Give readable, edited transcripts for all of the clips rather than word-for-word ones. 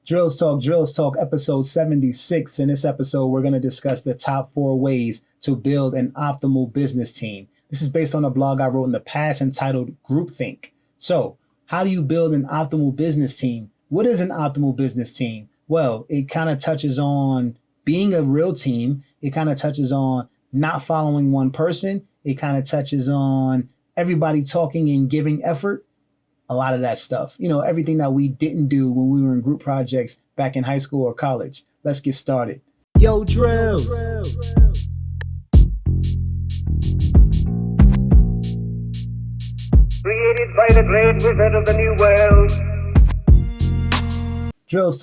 Drills Talk, episode 76. In this episode, we're going to discuss the top 4 ways to build an optimal business team. This is based on a blog I wrote in the past entitled Groupthink. So, how do you build an optimal business team? What is an optimal business team? Well, it kind of touches on being a real team. It kind of touches on not following one person. It kind of touches on everybody talking and giving effort. A lot of that stuff, everything that we didn't do when we were in group projects back in high school or college. Let's get started. Yo, Drills. Created by the great wizard of the new world. Drills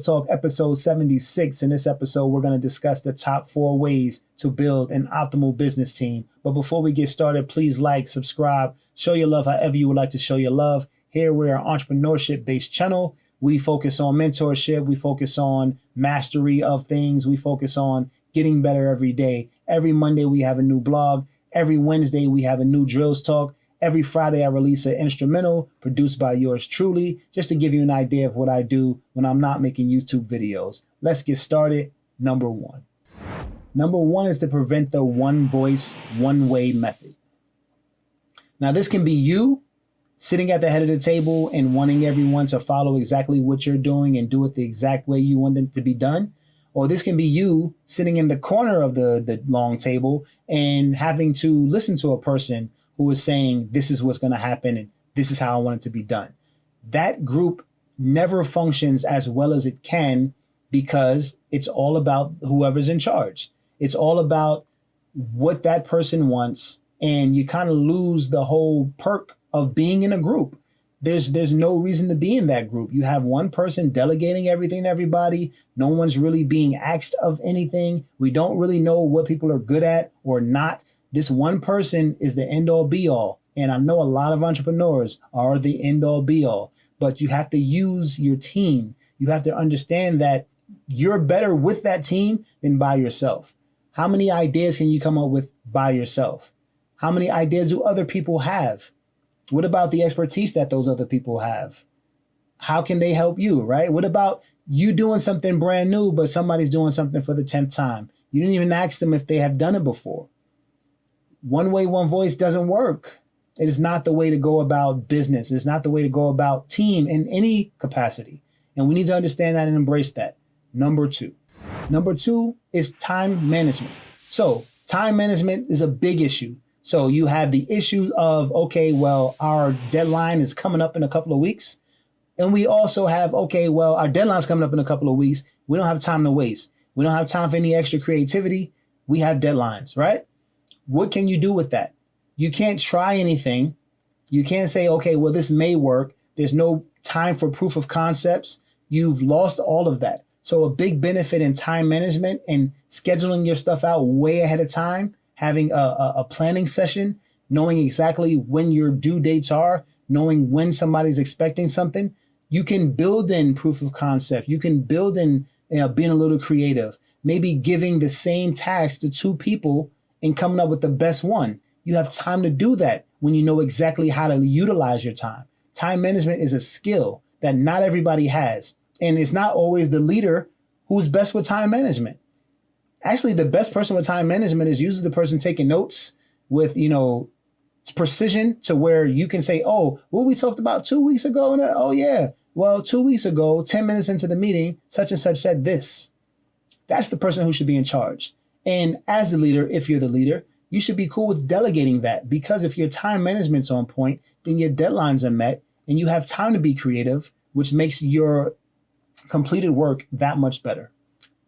Talk, episode 76. In this episode, we're going to discuss the top 4 ways to build an optimal business team. But before we get started, please like, subscribe, show your love however you would like to show your love. Here, we're an entrepreneurship-based channel. We focus on mentorship. We focus on mastery of things. We focus on getting better every day. Every Monday, we have a new blog. Every Wednesday, we have a new Drills Talk. Every Friday, I release an instrumental produced by yours truly, just to give you an idea of what I do when I'm not making YouTube videos. Let's get started. Number 1. Number 1 is to prevent the one voice, one way method. Now, this can be you sitting at the head of the table and wanting everyone to follow exactly what you're doing and do it the exact way you want them to be done. Or this can be you sitting in the corner of the long table and having to listen to a person who is saying, this is what's going to happen and this is how I want it to be done. That group never functions as well as it can because it's all about whoever's in charge. It's all about what that person wants, and you kind of lose the whole perk of being in a group. There's no reason to be in that group. You have one person delegating everything to everybody. No one's really being asked of anything. We don't really know what people are good at or not. This one person is the end all be all. And I know a lot of entrepreneurs are the end all be all, but you have to use your team. You have to understand that you're better with that team than by yourself. How many ideas can you come up with by yourself? How many ideas do other people have? What about the expertise that those other people have? How can they help you, right? What about you doing something brand new, but somebody's doing something for the 10th time? You didn't even ask them if they have done it before. One way, one voice doesn't work. It is not the way to go about business. It's not the way to go about team in any capacity. And we need to understand that and embrace that. Number 2 is time management. So time management is a big issue. So you have the issue of, okay, well, our deadline is coming up in a couple of weeks. And we also have, okay, well, our deadline's coming up in a couple of weeks. We don't have time to waste. We don't have time for any extra creativity. We have deadlines, right? What can you do with that? You can't try anything. You can't say, okay, well, this may work. There's no time for proof of concepts. You've lost all of that. So a big benefit in time management and scheduling your stuff out way ahead of time, having a planning session, knowing exactly when your due dates are, knowing when somebody's expecting something, you can build in proof of concept. You can build in being a little creative, maybe giving the same task to 2 people and coming up with the best one. You have time to do that when you know exactly how to utilize your time. Time management is a skill that not everybody has. And it's not always the leader who's best with time management. Actually, the best person with time management is usually the person taking notes with, precision to where you can say, oh, what we talked about 2 weeks ago. And oh, yeah, well, 2 weeks ago, 10 minutes into the meeting, such and such said this. That's the person who should be in charge. And as the leader, if you're the leader, you should be cool with delegating that, because if your time management's on point, then your deadlines are met and you have time to be creative, which makes your completed work that much better.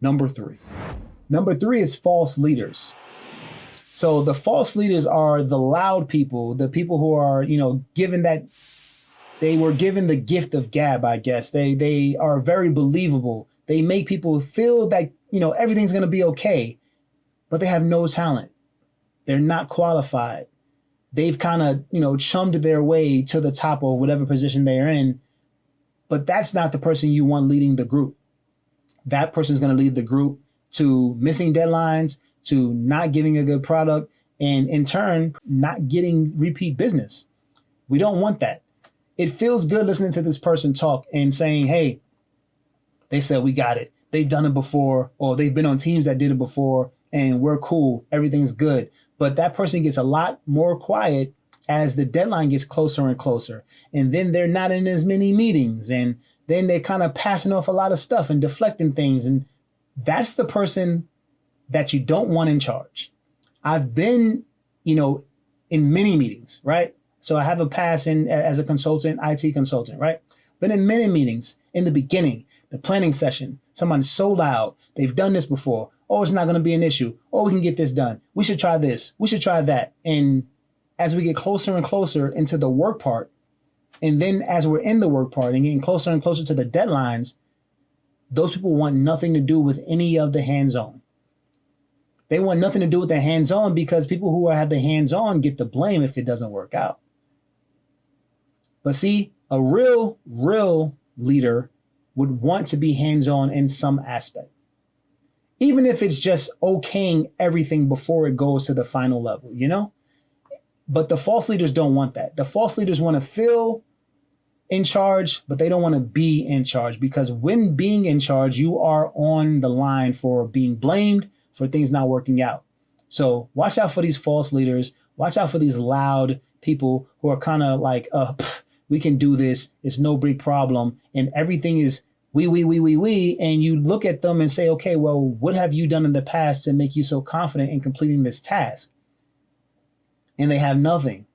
Number 3 is false leaders. So the false leaders are the loud people, the people who are, given that they were given the gift of gab, I guess. They are very believable. They make people feel that, everything's going to be okay, but they have no talent. They're not qualified. They've kind of, chummed their way to the top of whatever position they are in, but that's not the person you want leading the group. That person's going to lead the group to missing deadlines, to not giving a good product, and in turn, not getting repeat business. We don't want that. It feels good listening to this person talk and saying, hey, They said, we got it. They've done it before, or they've been on teams that did it before, and we're cool. Everything's good. But that person gets a lot more quiet as the deadline gets closer and closer. And then they're not in as many meetings. And then they're kind of passing off a lot of stuff and deflecting things. And that's the person that you don't want in charge. I've been, in many meetings, right? So I have a pass in as a consultant, IT consultant, right? Been in many meetings in the beginning, the planning session. Someone's so loud. They've done this before. Oh, it's not going to be an issue. Oh, we can get this done. We should try this. We should try that. And as we get closer and closer into the work part, and then as we're in the work part and getting closer and closer to the deadlines, those people want nothing to do with any of the hands-on. They want nothing to do with the hands-on because people who have the hands-on get the blame if it doesn't work out. But see, a real leader would want to be hands-on in some aspect. Even if it's just okaying everything before it goes to the final level, But the false leaders don't want that. The false leaders want to feel in charge, but they don't want to be in charge, because when being in charge, you are on the line for being blamed for things not working out. So watch out for these false leaders. Watch out for these loud people who are kind of like, we can do this. It's no big problem. And everything is we. And you look at them and say, okay, well, what have you done in the past to make you so confident in completing this task? And they have nothing.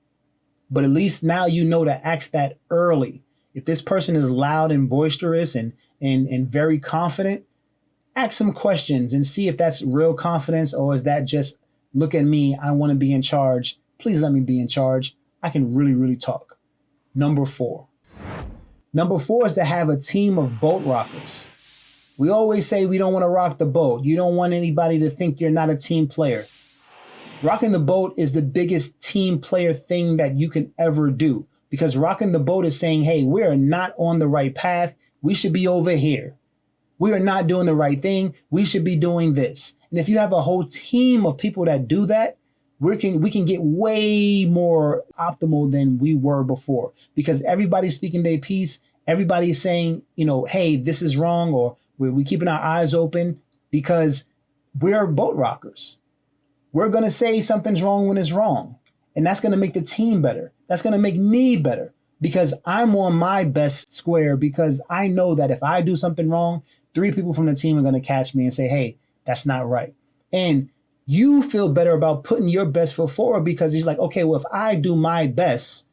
But at least now you know to ask that early. If this person is loud and boisterous and very confident, ask some questions and see if that's real confidence, or is that just, look at me, I want to be in charge. Please let me be in charge. I can really talk. Number 4. Number 4 is to have a team of boat rockers. We always say we don't want to rock the boat. You don't want anybody to think you're not a team player. Rocking the boat is the biggest team player thing that you can ever do, because rocking the boat is saying, hey, we're not on the right path. We should be over here. We are not doing the right thing. We should be doing this. And if you have a whole team of people that do that, we can get way more optimal than we were before, because everybody's speaking their piece. Everybody's saying, hey, this is wrong, or we're keeping our eyes open, because we're boat rockers. We're going to say something's wrong when it's wrong. And that's going to make the team better. That's going to make me better, because I'm on my best square, because I know that if I do something wrong, 3 people from the team are going to catch me and say, hey, that's not right. And you feel better about putting your best foot forward, because he's like, okay, well, if I do my best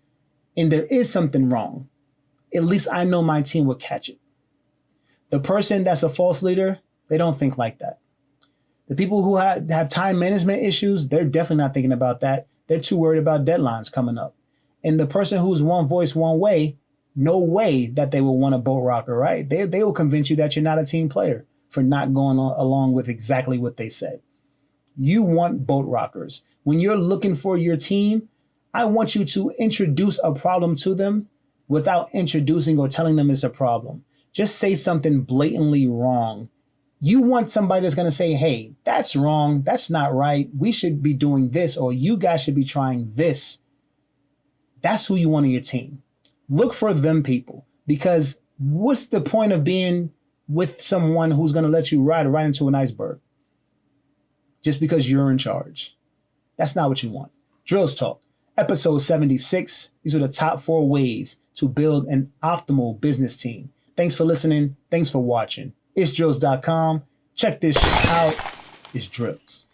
and there is something wrong, at least I know my team will catch it. The person that's a false leader, they don't think like that. The people who have time management issues, they're definitely not thinking about that. They're too worried about deadlines coming up. And the person who's one voice, one way, no way that they will want a boat rocker, right? They will convince you that you're not a team player for not going along with exactly what they said. You want boat rockers. When you're looking for your team, I want you to introduce a problem to them without introducing or telling them it's a problem. Just say something blatantly wrong. You want somebody that's going to say, hey, that's wrong. That's not right. We should be doing this, or you guys should be trying this. That's who you want on your team. Look for them people, because what's the point of being with someone who's going to let you ride right into an iceberg just because you're in charge? That's not what you want. Drills Talk, episode 76. These are the top 4 ways to build an optimal business team. Thanks for listening. Thanks for watching. It's drills.com. Check this shit out. It's Drills.